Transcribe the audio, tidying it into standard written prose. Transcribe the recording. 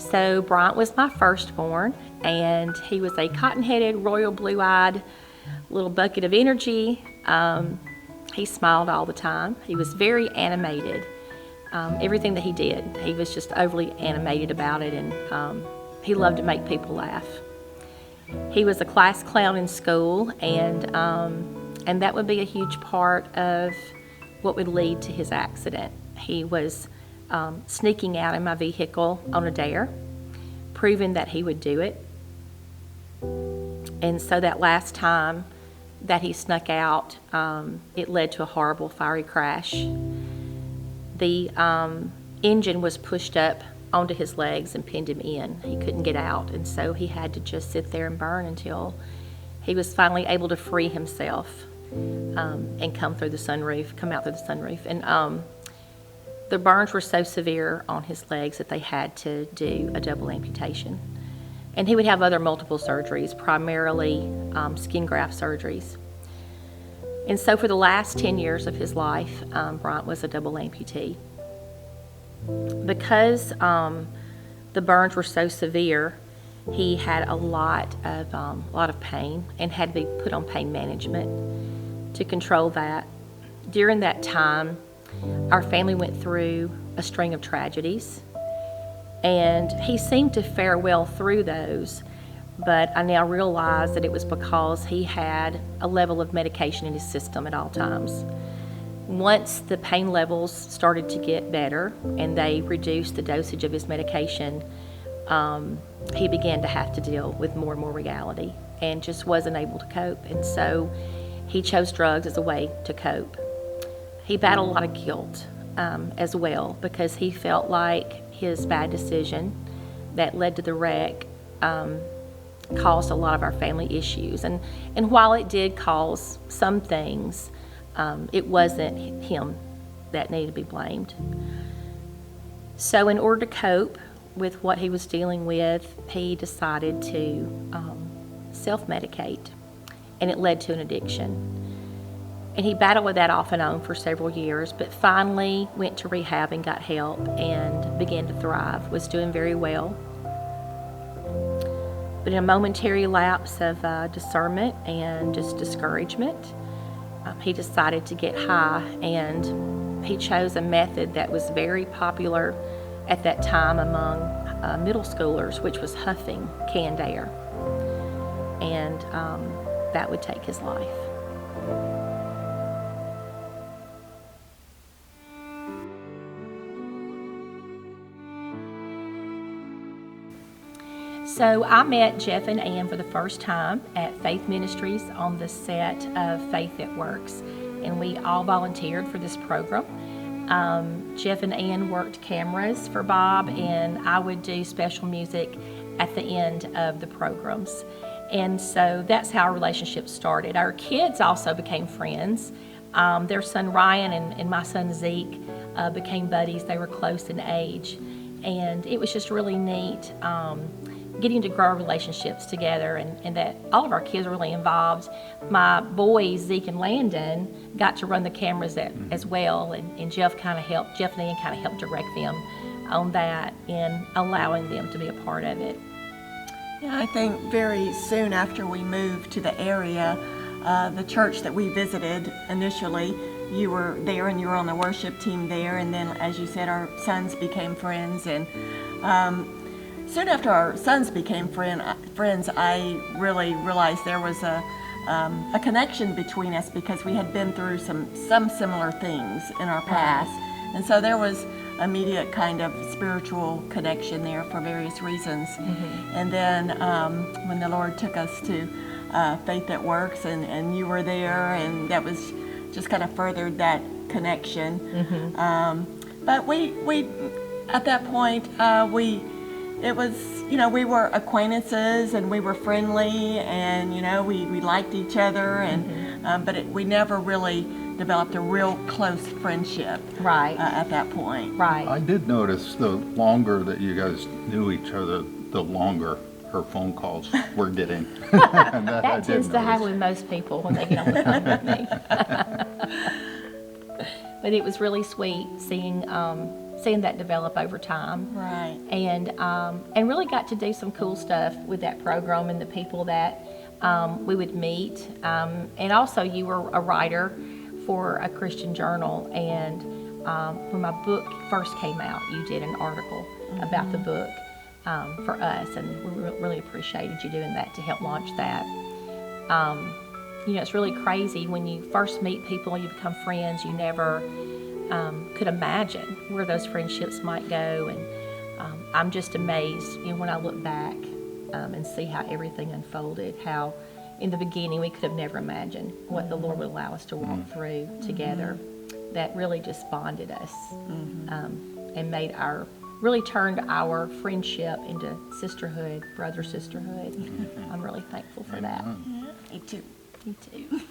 so Bryant was my firstborn, and he was a cotton-headed, royal blue-eyed little bucket of energy. He smiled all the time. He was very animated. Everything that he did, he was just overly animated about it, and he loved to make people laugh. He was a class clown in school, and that would be a huge part of what would lead to his accident. He was sneaking out in my vehicle on a dare, proving that he would do it. And so that last time that he snuck out, it led to a horrible fiery crash. The engine was pushed up onto his legs and pinned him in. He couldn't get out, and so he had to just sit there and burn until he was finally able to free himself and come out through the sunroof. And the burns were so severe on his legs that they had to do a double amputation. And he would have other multiple surgeries, primarily skin graft surgeries. And so for the last 10 years of his life, Bryant was a double amputee. Because the burns were so severe, he had a lot of pain and had to be put on pain management to control that. During that time, our family went through a string of tragedies, and he seemed to fare well through those, but I now realize that it was because he had a level of medication in his system at all times. Once the pain levels started to get better and they reduced the dosage of his medication, he began to have to deal with more and more reality and just wasn't able to cope. And so he chose drugs as a way to cope. He battled a lot of guilt as well, because he felt like his bad decision that led to the wreck caused a lot of our family issues. And while it did cause some things, it wasn't him that needed to be blamed. So in order to cope with what he was dealing with, he decided to self-medicate, and it led to an addiction. And he battled with that off and on for several years, but finally went to rehab and got help and began to thrive, was doing very well. But in a momentary lapse of discernment and just discouragement, he decided to get high, and he chose a method that was very popular at that time among middle schoolers, which was huffing canned air. And that would take his life. So I met Jeff and Ann for the first time at Faith Ministries on the set of Faith That Works, and we all volunteered for this program. Jeff and Ann worked cameras for Bob, and I would do special music at the end of the programs. And so that's how our relationship started. Our kids also became friends. Their son Ryan and my son Zeke became buddies. They were close in age, and it was just really neat getting to grow our relationships together, and that all of our kids were really involved. My boys, Zeke and Landon, got to run the cameras as well, and Jeff and Ann kind of helped direct them on that and allowing them to be a part of it. Yeah, I think very soon after we moved to the area, the church that we visited initially, you were there and you were on the worship team there, and then, as you said, our sons became friends, and soon after our sons became friends, I really realized there was a connection between us, because we had been through some similar things in our past, and so there was immediate kind of spiritual connection there for various reasons. Mm-hmm. And then when the Lord took us to Faith That Works, and you were there, and that was just kind of furthered that connection. Mm-hmm. But we at that point it was, we were acquaintances, and we were friendly, and we liked each other, and but we never really developed a real close friendship at that point. Right. I did notice the longer that you guys knew each other, the longer her phone calls were getting. that tends to happen with most people when they get on the phone with me. But it was really sweet seeing seeing that develop over time. Right. And really got to do some cool stuff with that program and the people that we would meet. And also, you were a writer for a Christian journal, and when my book first came out, you did an article about the book for us, and we really appreciated you doing that to help launch that. It's really crazy when you first meet people and you become friends. You never could imagine where those friendships might go, and I'm just amazed, when I look back and see how everything unfolded. How in the beginning we could have never imagined what the Lord would allow us to walk through together. That really just bonded us and really turned our friendship into sisterhood, brother sisterhood. I'm really thankful for that. Me too. Me too.